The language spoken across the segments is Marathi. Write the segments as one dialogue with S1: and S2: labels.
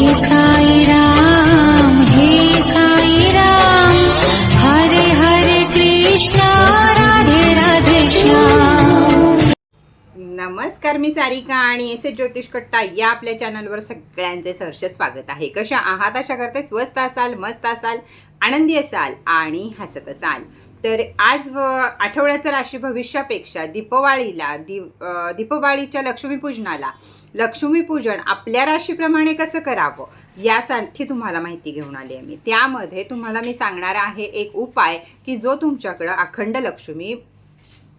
S1: साई राम, हे साई राम, हरे हरे कृष्णा, राधे राधे श्याम।
S2: नमस्कार, मी सारिका आणि एस ज्योतिष कट्टा या आपल्या चॅनलवर सगळ्यांचे सहर्ष स्वागत आहे। कशा आहात? आशा करते स्वस्त असाल, मस्त असाल, आनंदी असाल आणि हसत असाल। तर आज आठवड्याचं राशी भविष्यापेक्षा दीपावलीच्या लक्ष्मीपूजनाला लक्ष्मीपूजन आपल्या राशीप्रमाणे कसं करावं यासाठी तुम्हाला माहिती घेऊन आली आहे मी। त्यामध्ये तुम्हाला मी सांगणार आहे एक उपाय की जो तुमच्याकडं अखंड लक्ष्मी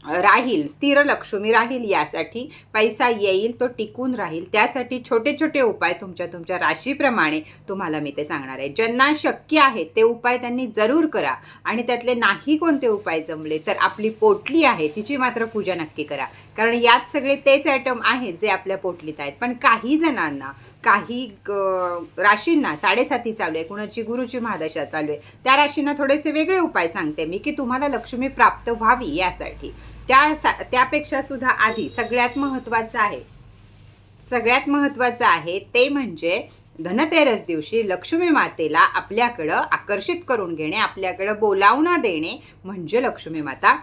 S2: राहील, स्थिर लक्ष्मी राहील, यासाठी पैसा येईल तो टिकून राहील, त्यासाठी छोटे छोटे उपाय तुमच्या राशीप्रमाणे तुम्हाला मी ते सांगणार आहे। ज्यांना शक्य आहे ते उपाय त्यांनी जरूर करा आणि त्यातले नाही कोणते उपाय जमले तर आपली पोटली आहे तिची मात्र पूजा नक्की करा, कारण यात सगळे तेच आयटम आहेत जे आपल्या पोटलीत आहेत। पण काही जणांना, काही राशींना 7.5 चालू आहे, कुणाची गुरुची महादशा चालू आहे, त्या राशींना थोडेसे वेगळे उपाय सांगते मी की तुम्हाला लक्ष्मी प्राप्त व्हावी यासाठी। त्यापेक्षा सुद्धा आधी सगळ्यात महत्त्वाचं आहे ते म्हणजे धनतेरस दिवशी लक्ष्मी मातेला आपल्याकडं आकर्षित करून घेणे, आपल्याकडं बोलावणं देणे, म्हणजे लक्ष्मी माता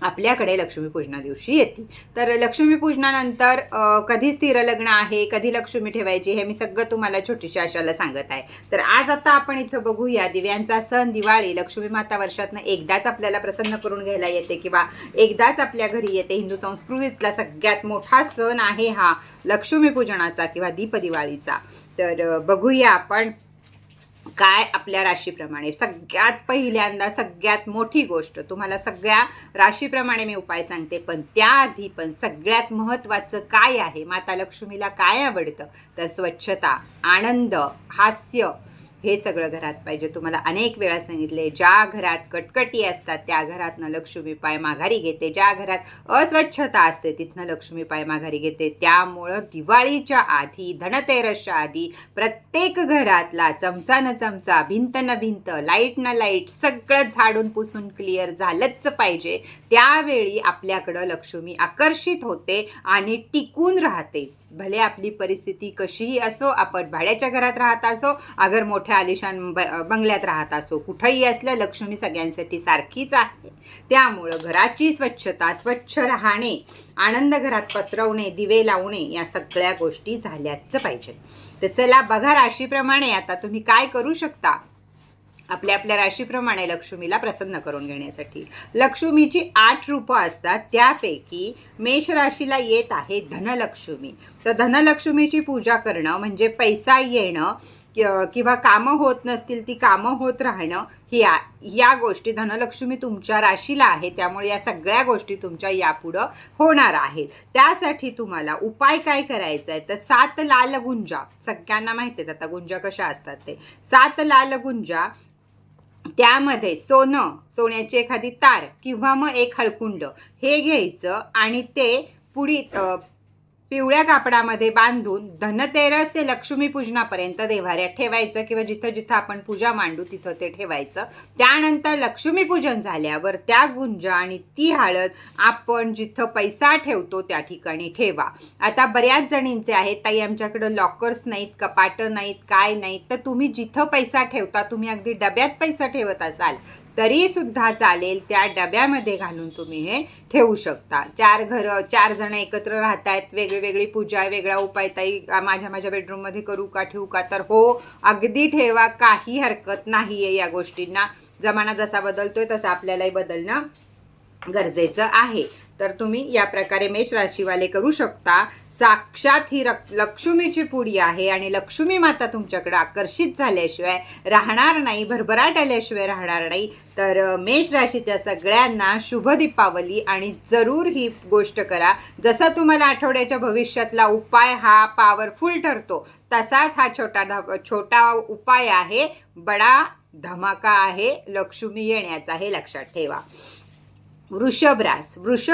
S2: आपल्याकडे लक्ष्मीपूजना दिवशी येते। तर लक्ष्मीपूजनानंतर कधी स्थिर लग्न आहे, कधी लक्ष्मी ठेवायची, हे मी सगळं तुम्हाला छोटीशी आशाला सांगत आहे। तर आज आता आपण इथं बघूया दिव्यांचा सण दिवाळी। लक्ष्मी माता वर्षातनं एकदाच आपल्याला प्रसन्न करून घ्यायला येते किंवा एकदाच आपल्या घरी येते। हिंदू संस्कृतीतला सगळ्यात मोठा सण आहे हा लक्ष्मीपूजनाचा किंवा दीपदिवाळीचा। तर बघूया आपण काय आपल्या राशीप्रमाणे। सगळ्यात पहिल्यांदा सगळ्यात मोठी गोष्ट तुम्हाला सगळ्या राशीप्रमाणे मी उपाय सांगते, पण त्याआधी पण सगळ्यात महत्त्वाचं काय आहे, माता लक्ष्मीला काय आवडतं, तर स्वच्छता, आनंद, हास्य हे सगळं घरात पाहिजे। तुम्हाला अनेक वेळा सांगितले, ज्या घरात कटकटी असतात त्या घरातनं लक्ष्मी पाय माघारी घेते, ज्या घरात अस्वच्छता असते तिथनं लक्ष्मी पाय माघारी घेते। त्यामुळं दिवाळीच्या आधी, धनतेरसच्या आधी प्रत्येक घरातला चमचा न चमचा, भिंत न भिंत, लाईट न लाईट सगळं झाडून पुसून क्लिअर झालंच पाहिजे। त्यावेळी आपल्याकडं लक्ष्मी आकर्षित होते आणि टिकून राहते। भले आपली परिस्थिती कशीही असो, आपण भाड्याच्या घरात राहत असो, अगर मोठ्या आलिशान बंगल्यात राहत असो, कुठंही असलं लक्ष्मी सगळ्यांसाठी सारखीच आहे। त्यामुळं घराची स्वच्छता, स्वच्छ राहणे, आनंद घरात पसरवणे, दिवे लावणे या सगळ्या गोष्टी झाल्याच पाहिजेत। तर चला बघा राशीप्रमाणे आता तुम्ही काय करू शकता आपल्या राशीप्रमाणे लक्ष्मीला प्रसन्न करून घेण्यासाठी। लक्ष्मीची 8 रूपं असतात, त्यापैकी मेष राशीला येत आहे धनलक्ष्मी। तर धनलक्ष्मीची पूजा करणं म्हणजे पैसा येणं किंवा कामं होत नसतील ती कामं होत राहणं, या गोष्टी धनलक्ष्मी तुमच्या राशीला आहे, त्यामुळे या सगळ्या गोष्टी तुमच्या यापुढं होणार आहेत। त्यासाठी तुम्हाला उपाय काय करायचा आहे तर 7 लाल गुंजा, सगळ्यांना माहिती आहेत आता गुंजा कशा असतात ते, 7 लाल गुंजा, त्यामध्ये सोन्याची एखादी तार किंवा मग एक हळकुंड हे घ्यायचं आणि ते पिवळ्या कापडामध्ये बांधून धनतेरस ते लक्ष्मीपूजनापर्यंत देव्हाऱ्यात ठेवायचं किंवा जिथं जिथं आपण पूजा मांडू तिथं ते ठेवायचं। त्यानंतर लक्ष्मीपूजन झाल्यावर त्या गुंजा आणि ती हळद आपण जिथं पैसा ठेवतो त्या ठिकाणी ठेवा। आता बऱ्याच जणींचे आहेत, ताई आमच्याकडं लॉकर्स नाहीत, कपाटं नाहीत, काय नाहीत, तर तुम्ही जिथं पैसा ठेवता, तुम्ही अगदी डब्यात पैसा ठेवत असाल तरी सुद्धा चालेल, त्या डब्यामध्ये घालून तुम्ही हे ठेवू शकता। 4 जण एकत्र राहत आहेत, वेगळी पूजा, वेगळा उपाय, ताई माझ्या बेडरूममध्ये करू का, ठेवू का, तर हो अगदी ठेवा, काही हरकत नाही आहे या गोष्टींना। जमाना जसा बदलतोय तसं आपल्यालाही बदलणं गरजेचं आहे। तर तुम्ही या प्रकारे मेष राशीवाले करू शकता। साक्षात ही लक्ष्मीची पुडी आहे आणि लक्ष्मी माता तुमच्याकडे आकर्षित झाल्याशिवाय राहणार नाही, भरभराट आल्याशिवाय राहणार नाही। तर मेष राशीच्या सगळ्यांना शुभ दीपावली आणि जरूर ही गोष्ट करा। जसा तुम्हाला आठवड्याच्या भविष्यातला उपाय हा पॉवरफुल ठरतो, तसाच हा छोटा उपाय आहे, बडा धमाका आहे लक्ष्मी येण्याचा, हे लक्षात ठेवा। वृषभ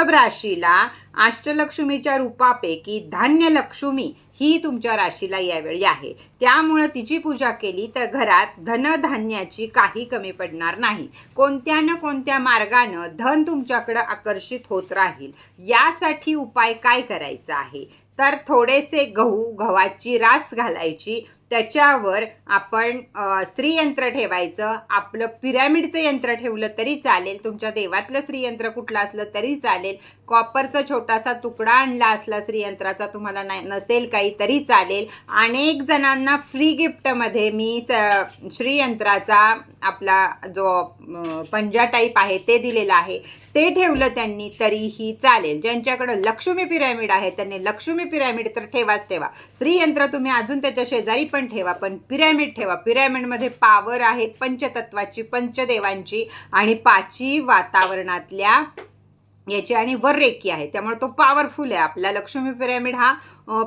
S2: राशीला अष्टलक्ष्मीच्या रूपापैकी धान्य लक्ष्मी ही तुमच्या राशीला यावेळी आहे, त्यामुळे तिची पूजा केली तर घरात धनधान्याची काही कमी पडणार नाही। कोणत्या न कोणत्या मार्गाने धन तुमच्याकडे आकर्षित होत राहील। यासाठी उपाय काय करायचा आहे तर थोडेसे गव्हाची रास घालायची त्याच्यावर आपण श्रीयंत्र ठेवायचं. आपलं पिरॅमिडचं यंत्र ठेवलं तरी चालेल, तुमच्या देवातलं श्रीयंत्र कुठलं असलं तरी चालेल, कॉपरचा छोटासा तुकडा आणला असला श्रीयंत्राचा तुम्हाला नसेल काही तरी चालेल. अनेक जणांना फ्री गिफ्टमध्ये मी श्रीयंत्राचा आपला जो पंजा टाईप आहे ते दिलेला आहे, ते ठेवलं त्यांनी तरीही चालेल. ज्यांच्याकडं लक्ष्मी पिरॅमिड आहे त्यांनी लक्ष्मी पिरॅमिड तर ठेवाच ठेवा. श्रीयंत्र तुम्ही अजून त्याच्या शेजारी पण ठेवा, पण पिरॅमिड ठेवा. पिरॅमिडमध्ये पावर आहे पंचतत्वाची, पंचदेवांची आणि 5 वातावरणातल्या याची आणि वररेखी आहे, त्यामुळे तो पॉवरफुल आहे. आपला लक्ष्मी पिरॅमिड हा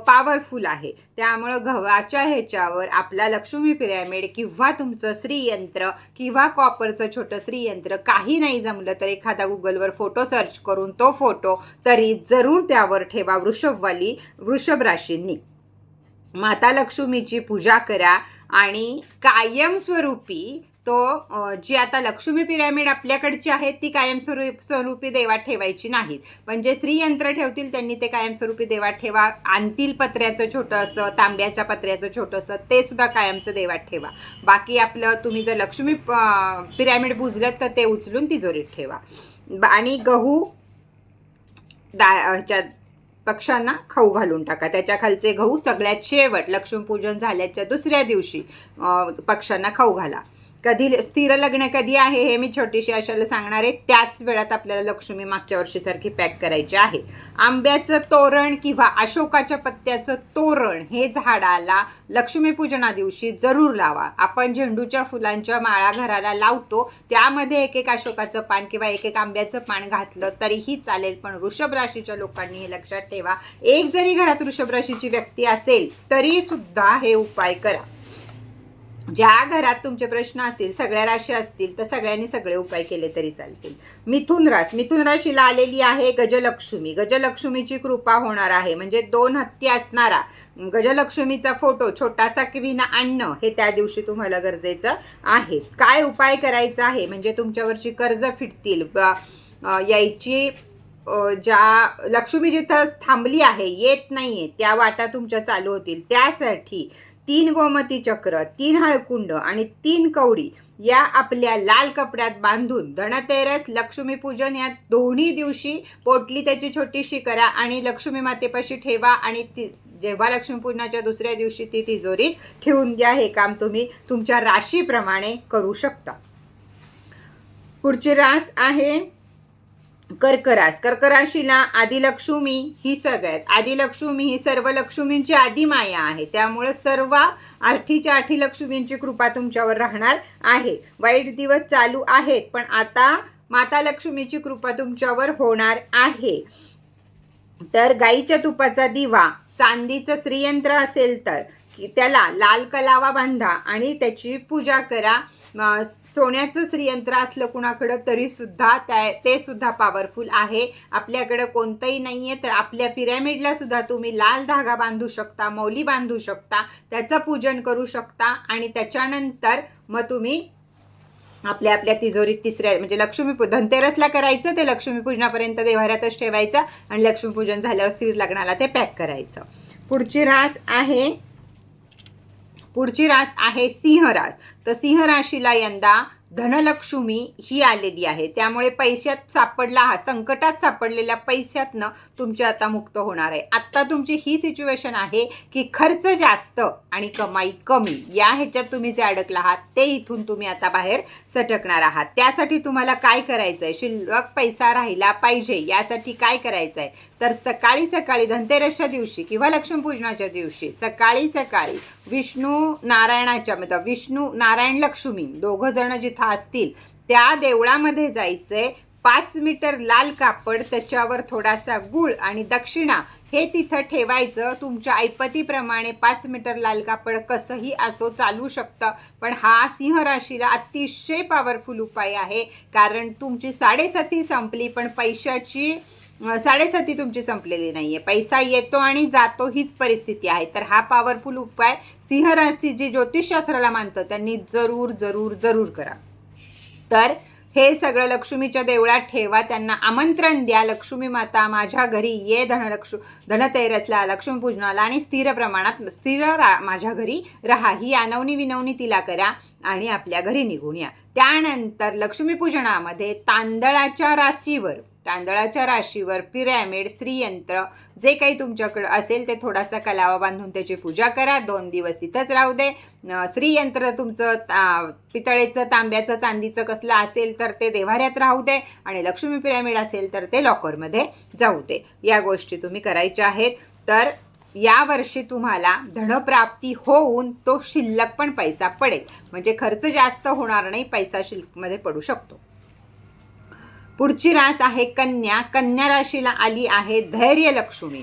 S2: पॉवरफुल आहे. त्यामुळं गव्हाच्या ह्याच्यावर आपला लक्ष्मी पिरॅमिड किंवा तुमचं श्रीयंत्र किंवा कॉपरचं छोटं श्रीयंत्र काही नाही जमलं तर एखादा गुगलवर फोटो सर्च करून तो फोटो तरी जरूर त्यावर ठेवा. वृषभ राशींनी माता लक्ष्मीची पूजा करा आणि कायमस्वरूपी तो जी आता लक्ष्मी पिरॅमिड आपल्याकडची आहे ती कायमस्वरूपी देवात ठेवायची नाहीत, पण जे श्रीयंत्र ठेवतील त्यांनी ते कायमस्वरूपी देवात ठेवा. आणतील पत्र्याचं छोटंसं, तांब्याच्या पत्र्याचं छोटंसं, ते सुद्धा कायमचं देवात ठेवा. बाकी आपलं तुम्ही जर लक्ष्मी पिरॅमिड बुजलं तर ते उचलून तिजोरीत ठेवा. आणि गहू ह्याच्यात पक्ष्यांना खाऊ घालून टाका. त्याच्या खालचे गहू सगळ्यात शेवट लक्ष्मीपूजन झाल्याच्या दुसऱ्या दिवशी पक्ष्यांना खाऊ घाला. कधी स्थिर लग्न कधी आहे हे मी छोटीशी आशाला सांगणार आहे. त्याच वेळात आपल्याला लक्ष्मी मागच्या वर्षीसारखी पॅक करायची आहे. आंब्याचं तोरण किंवा अशोकाच्या पत्त्याचं तोरण हे झाडाला लक्ष्मीपूजना दिवशी जरूर लावा. आपण झेंडूच्या फुलांच्या माळा घराला लावतो, त्यामध्ये एक अशोकाचं पान किंवा एक आंब्याचं पान घातलं तरीही चालेल. पण वृषभ राशीच्या लोकांनी हे लक्षात ठेवा, एक जरी घरात वृषभ राशीची व्यक्ती असेल तरी सुद्धा हे उपाय करा. ज्या घरात तुमचे प्रश्न असतील, सगळ्या राशी असतील तर सगळ्यांनी सगळे उपाय केले तरी चालतील. मिथुन राशीला आलेली आहे गजलक्ष्मी. गजलक्ष्मीची कृपा होणार आहे, म्हणजे 2 हत्ती असणारा गजलक्ष्मीचा फोटो छोटासा किंवा आणणं हे त्या दिवशी तुम्हाला गरजेचं आहे. काय उपाय करायचा आहे म्हणजे तुमच्यावरची कर्ज फिटतील, यायची ज्या लक्ष्मी जिथं थांबली आहे येत नाहीये त्या वाटा तुमच्या चालू होतील. त्यासाठी 3 गोमती चक्र, 3 हळकुंड आणि 3 कवडी या आपल्या लाल कपड्यात बांधून धनतेरस लक्ष्मीपूजन या दोन्ही दिवशी पोटली त्याची छोटीशी करा आणि लक्ष्मी मातेपाशी ठेवा. आणि जेव्हा लक्ष्मीपूजनाच्या दुसऱ्या दिवशी ती तिजोरीत ठेवून द्या. हे काम तुम्ही तुमच्या राशीप्रमाणे करू शकता. पुढची रास आहे कर्क रास. कर्क राशीला आदिलक्ष्मी ही सगळ्यात आदिलक्ष्मी ही सर्व लक्ष्मींची आदिमाया आहे, त्यामुळे सर्व 8 लक्ष्मींची कृपा तुमच्यावर राहणार आहे. वाईट दिवस चालू आहेत पण आता माता लक्ष्मीची कृपा तुमच्यावर होणार आहे. तर गाईच्या तुपाचा दिवा, चांदीचं श्रीयंत्र असेल तर त्याला लाल कलावा बांधा आणि त्याची पूजा करा. सोन्याचं श्रीयंत्र असलं कुणाकडं तरी सुद्धा ते सुद्धा पॉवरफुल आहे. आपल्याकडं कोणतंही नाही आहे तर आपल्या पिरॅमिडला सुद्धा तुम्ही लाल धागा बांधू शकता, मौली बांधू शकता, त्याचं पूजन करू शकता. आणि त्याच्यानंतर मग तुम्ही आपल्या तिजोरीत तिसऱ्या म्हणजे धनतेरसला करायचं, ते लक्ष्मीपूजनापर्यंत देव्हाऱ्यातच ठेवायचं आणि लक्ष्मीपूजन झाल्यावर स्थिर लग्नाला ते पॅक करायचं. पुढची रास आहे सिंह रास. तर सिंह राशीला यंदा धनलक्ष्मी ही आलेली आहे, त्यामुळे पैशात संकटात सापडलेल्या पैशातनं तुमचे आता मुक्त होणार आहे. आत्ता तुमची ही सिच्युएशन आहे की खर्च जास्त आणि कमाई कमी, या ह्याच्यात तुम्ही जे अडकला आहात ते इथून तुम्ही आता बाहेर सटकणार आहात. त्यासाठी तुम्हाला काय करायचं आहे, शिल्लक पैसा राहिला पाहिजे यासाठी काय करायचं आहे तर सकाळी धनतेरसच्या दिवशी किंवा लक्ष्मीपूजनाच्या दिवशी सकाळी विष्णू नारायण लक्ष्मी दोघं जण जिथं असतील त्या देवळामध्ये जायचंय. 5 मीटर लाल कापड, त्याच्यावर थोडासा गुळ आणि दक्षिणा हे तिथं ठेवायचं. तुमच्या ऐपतीप्रमाणे 5 मीटर लाल कापड कसंही असो चालू शकतं, पण हा सिंह राशीला अतिशय पॉवरफुल उपाय आहे. कारण तुमची 7.5 संपली पण पैशाची 7.5 तुमची संपलेली नाहीये, पैसा येतो आणि जातो हीच परिस्थिती आहे. तर हा पॉवरफुल उपाय सिंह राशी जी ज्योतिषशास्त्राला मानतं त्यांनी जरूर करा. तर हे सगळं लक्ष्मीच्या देवळात ठेवा, त्यांना आमंत्रण द्या, लक्ष्मी माता माझ्या घरी ये, धनतेरसला, लक्ष्मीपूजनाला आणि स्थिर प्रमाणात माझ्या घरी राहा, ही आनवणी विनवणी तिला करा आणि आपल्या घरी निघून या. त्यानंतर लक्ष्मीपूजनामध्ये तांदळाच्या राशीवर पिरॅमिड, श्रीयंत्र जे काही तुमच्याकडं असेल ते थोडासा कलावा बांधून त्याची पूजा करा. 2 दिवस तिथंच राहू दे. श्रीयंत्र तुमचं पितळेचं, तांब्याचं, चांदीचं कसलं असेल तर ते देव्हाऱ्यात राहू दे आणि लक्ष्मी पिरॅमिड असेल तर ते लॉकरमध्ये जाऊ दे. या गोष्टी तुम्ही करायच्या आहेत. तर यावर्षी तुम्हाला धनप्राप्ती होऊन तो शिल्लक पण पैसा पडेल, म्हणजे खर्च जास्त होणार नाही, पैसा शिल्लकमध्ये पडू शकतो. पुढची रास आहे कन्या. कन्या राशीला आली आहे धैर्यलक्ष्मी.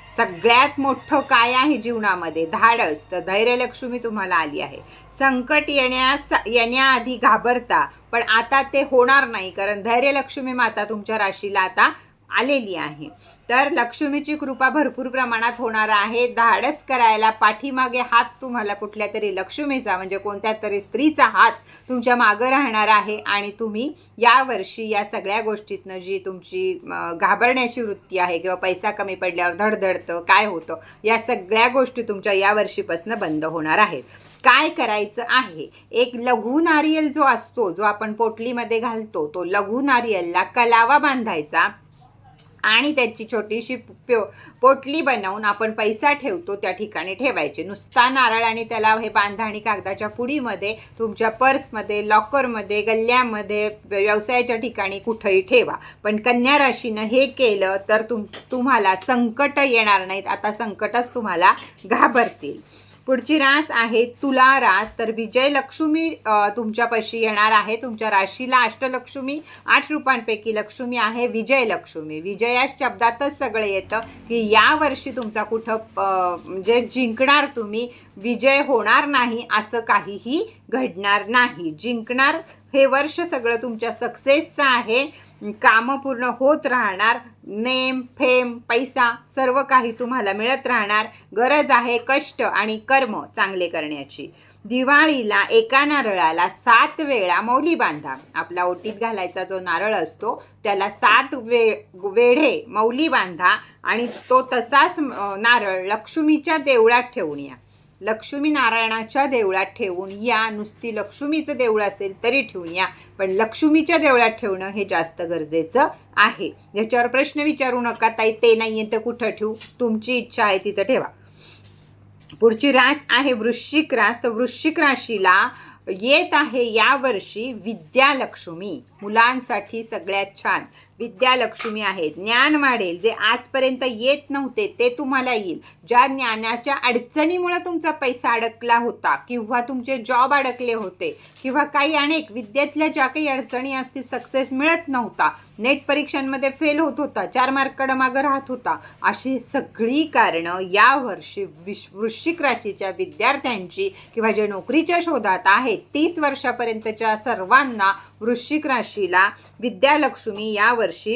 S2: सगळ्यात मोठं काय आहे जीवनामध्ये? धाडस. तर धैर्यलक्ष्मी तुम्हाला आली आहे. संकट येण्याआधी घाबरता, पण आता ते होणार नाही, कारण धैर्यलक्ष्मी माता तुमच्या राशीला आता आलेली आहे. तर लक्ष्मीची कृपा भरपूर प्रमाणात होणार आहे. धाडस करायला पाठीमागे हात तुम्हाला कुठल्या तरी लक्ष्मीचा, म्हणजे कोणत्या तरी स्त्रीचा हात तुमच्या मागं राहणार आहे आणि तुम्ही यावर्षी या सगळ्या गोष्टीतनं जी तुमची घाबरण्याची वृत्ती आहे किंवा पैसा कमी पडल्यावर धडधडतं, काय होतं, या सगळ्या गोष्टी तुमच्या यावर्षीपासून बंद होणार आहेत. काय करायचं आहे? एक लघु नारियल जो असतो, जो आपण पोटलीमध्ये घालतो, तो लघु नारियलला कलावा बांधायचा आणि त्याची छोटीशी पोटली बनवून आपण पैसा ठेवतो त्या ठिकाणी ठेवायचे. नुसता नारळ आणि त्याला हे बांधा आणि कागदाच्या पुडीमध्ये, तुमच्या पर्समध्ये, लॉकरमध्ये, गल्ल्यामध्ये, व्यवसायाच्या ठिकाणी कुठेही ठेवा. पण कन्या राशीनं हे केलं तर तुम्हाला संकट येणार नाहीत. आता संकटच तुम्हाला घाबरतील. पुढची रास आहे तुला रास. तर विजयलक्ष्मी तुमच्यापाशी येणार आहे. तुमच्या राशीला अष्टलक्ष्मी, 8 रूपांपैकी लक्ष्मी आहे विजयलक्ष्मी. विजया शब्दातच सगळं येतं की यावर्षी तुमचा कुठं जे जिंकणार तुम्ही, विजय होणार नाही असं काहीही घडणार नाही. जिंकणार हे वर्ष सगळं तुमच्या सक्सेसचं आहे. कामं पूर्ण होत राहणार. नेम, फेम, पैसा सर्व काही तुम्हाला मिळत राहणार. गरज आहे कष्ट आणि कर्म चांगले करण्याची. दिवाळीला एका नारळाला 7 वेळा मौली बांधा. आपला ओटीत घालायचा जो नारळ असतो त्याला 7 वेढे मौली बांधा आणि तो तसाच नारळ लक्ष्मीच्या देवळात ठेवून या. लक्ष्मी नारायणाच्या देवळात ठेवून या. नुसती लक्ष्मीचं देऊळ असेल तरी ठेवून या, पण लक्ष्मीच्या देवळात ठेवणं हे जास्त गरजेचं आहे. याच्यावर प्रश्न विचारू नका, ताई ते नाहीये तर कुठं ठेवू, तुमची इच्छा आहे तिथं ठेवा. पुढची रास आहे वृश्चिक रास. तर वृश्चिक राशीला येत आहे यावर्षी विद्यालक्ष्मी. मुलांसाठी सगळ्यात छान विद्यालक्ष्मी आहे. ज्ञान वाढेल. जे आजपर्यंत येत नव्हते ते तुम्हाला येईल. ज्या ज्ञानाच्या अडचणीमुळे तुमचा पैसा अडकला होता किंवा तुमचे जॉब अडकले होते किंवा काही अनेक विद्यार्थ्याला ज्या काही अडचणी असतील, सक्सेस मिळत नव्हता, नेट परीक्षांमध्ये फेल होत होता, 4 मार्काकडं मागं राहत होता, अशी सगळी कारणं यावर्षी वृश्चिक राशीच्या विद्यार्थ्यांची किंवा जे नोकरीच्या शोधात आहेत 30 वर्षापर्यंतच्या सर्वांना वृश्चिक राशीला विद्यालक्ष्मी यावर्षी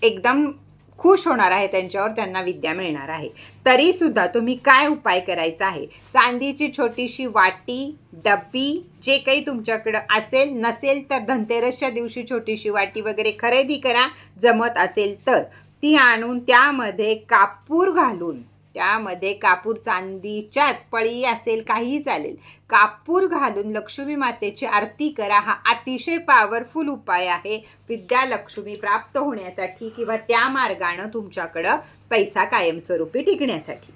S2: एकदम खुश होणार आहे. त्यांना विद्या मिळणार आहे. तरी सुद्धा तुम्ही काय उपाय करायचा आहे? चांदीची छोटीशी वाटी, डब्बी जे काही तुमच्याकडं असेल, नसेल तर धनतेरसच्या दिवशी छोटीशी वाटी वगैरे खरेदी करा. जमत असेल तर ती आणून त्यामध्ये कापूर घालून, त्यामध्ये कापूर चांदीच्याच पळी असेल काहीही चालेल, कापूर घालून लक्ष्मी मातेची आरती करा. हा अतिशय पॉवरफुल उपाय आहे विद्यालक्ष्मी प्राप्त होण्यासाठी किंवा त्या मार्गानं तुमच्याकडं पैसा कायमस्वरूपी टिकण्यासाठी.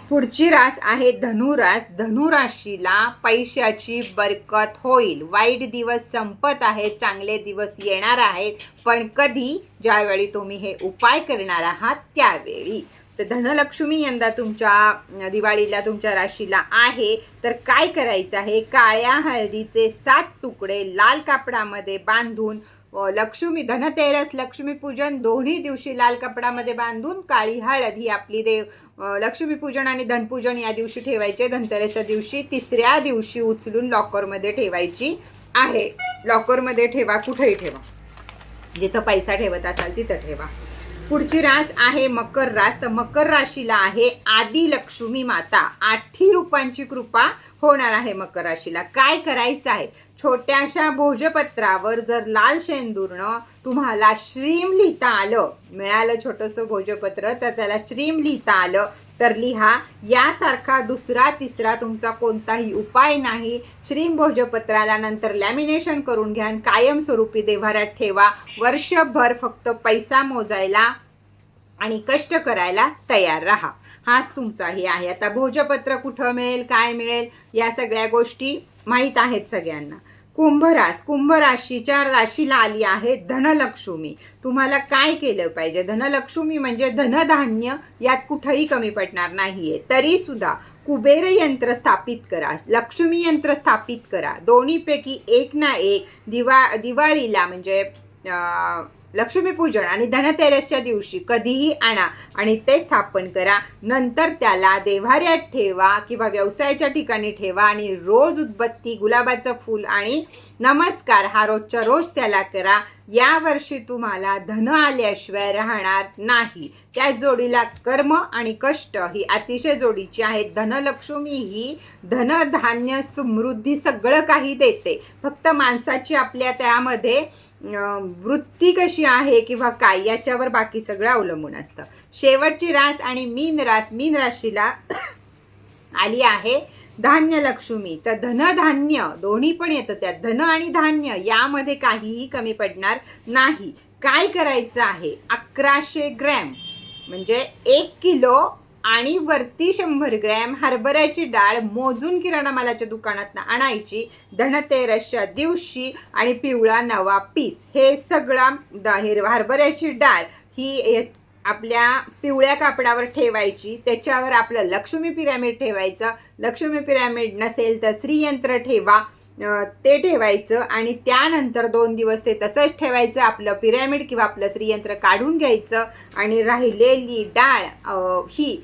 S2: पुढची रास आहे धनुरास. धनुराशीला पैशाची बरकत होईल. वाईट दिवस संपत आहेत, चांगले दिवस येणार आहेत. पण कधी? ज्यावेळी तुम्ही हे उपाय करणार आहात त्यावेळी. तर धनलक्ष्मी यंदा तुमच्या दिवाळीला तुमच्या राशीला आहे. तर काय करायचं आहे? काळ्या हळदीचे 7 तुकडे लाल कापडामध्ये बांधून धनतेरस, लक्ष्मीपूजन दोन्ही दिवशी लाल कपडामध्ये बांधून काळी हळद ही आपली लक्ष्मीपूजन आणि धनपूजन या दिवशी ठेवायचे. धनतेरसच्या दिवशी 3ऱ्या दिवशी उचलून लॉकरमध्ये ठेवायची आहे. लॉकरमध्ये ठेवा, कुठेही ठेवा, जिथं पैसा ठेवत असाल तिथं ठेवा. पुढची रास आहे मकर रास. तर मकर राशीला आहे आदि लक्ष्मी माता. 8 रूपांची कृपा होणार आहे मकर राशीला. काय करायचं आहे, छोट्याशा भोजपत्रावर जर लाल शेंदूरनं तुम्हाला श्रीम लिहिता आलं, मिळालं छोटंसं भोजपत्र तर त्याला श्रीम लिहिता आलं तर लिहा. यासारखा दुसरा तिसरा तुमचा कोणताही उपाय नाही. श्रीम भोजपत्राला नंतर लॅमिनेशन करून घ्या, कायमस्वरूपी देव्हाऱ्यात ठेवा. वर्षभर फक्त पैसा मोजायला आणि कष्ट करायला तयार राहा. हाच तुमचा हे आहे. आता भोजपत्र कुठं मिळेल, काय मिळेल, या सगळ्या गोष्टी माहीत आहेत सगळ्यांना. कुंभरास, कुंभ राशीच्या राशीला आली आहे धनलक्ष्मी. तुम्हाला काय केलं पाहिजे, धनलक्ष्मी म्हणजे धनधान्य, यात कुठंही कमी पडणार नाहीये. तरी सुद्धा कुबेर यंत्र स्थापित करा, लक्ष्मी यंत्र स्थापित करा. दोन्हीपैकी एक ना एक दिवाळीला म्हणजे लक्ष्मीपूजन आणि धनतेरसच्या दिवशी कधीही आणा आणि ते स्थापन करा. नंतर त्याला देव्हाऱ्यात ठेवा किंवा व्यवसायाच्या ठिकाणी ठेवा आणि रोज उदबत्ती, गुलाबाचं फूल आणि नमस्कार हा रोजच्या रोज त्याला करा. यावर्षी तुम्हाला धन आल्याशिवाय राहणार नाही. त्या जोडीला कर्म आणि कष्ट ही अतिशय जोडीची आहेत. धनलक्ष्मी ही धनधान्य समृद्धी सगळं काही देते. फक्त माणसाची आपल्या त्यामध्ये वृत्ती कशी आहे किंवा काय याच्यावर बाकी सगळं अवलंबून असतं. शेवटची रास आणि मीन रास, मीन राशीला आली आहे धान्य लक्ष्मी. तर धनधान्य दोन्ही पण येतं त्यात, धन आणि धान्य यामध्ये काहीही कमी पडणार नाही. काय करायचं आहे, 1100 ग्रॅम म्हणजे 1 किलो आणि वरती 100 ग्रॅम हरभऱ्याची डाळ मोजून किराणा मालाच्या दुकानात आणायची धनतेरसच्या दिवशी आणि पिवळा नवा पीस. हे सगळं हरभऱ्याची डाळ ही आपल्या पिवळ्या कापडावर ठेवायची. त्याच्यावर आपलं लक्ष्मी पिरॅमिड ठेवायचं. लक्ष्मी पिरॅमिड नसेल तर श्रीयंत्र ठेवा, ते ठेवायचं आणि त्यानंतर 2 दिवस ते तसंच ठेवायचं. आपलं पिरॅमिड किंवा आपलं श्रीयंत्र काढून घ्यायचं आणि राहिलेली डाळ ही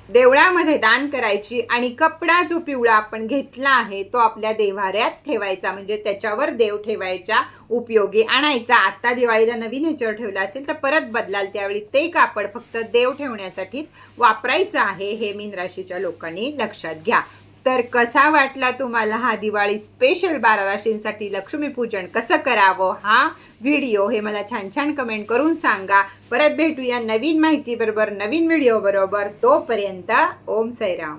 S2: देवळामध्ये दान करायची आणि कपडा जो पिवळा आपण घेतला आहे तो आपल्या देव्हाऱ्यात ठेवायचा, म्हणजे त्याच्यावर देव ठेवायच्या उपयोगी आणायचा. आता दिवाळीला नवीन ह्याच्यावर ठेवला असेल तर परत बदलाल त्यावेळी ते कापड फक्त देव ठेवण्यासाठीच वापरायचं आहे. हे मीन राशीच्या लोकांनी लक्षात घ्या. तर कसा वाटला तुम्हाला हा दिवाळी स्पेशल 12 राशींसाठी लक्ष्मीपूजन कसं करावं हा व्हिडिओ, हे मला छान छान कमेंट करून सांगा. परत भेटूया नवीन माहिती बरोबर, नवीन व्हिडिओ बरोबर. तोपर्यंत ओम साईराम.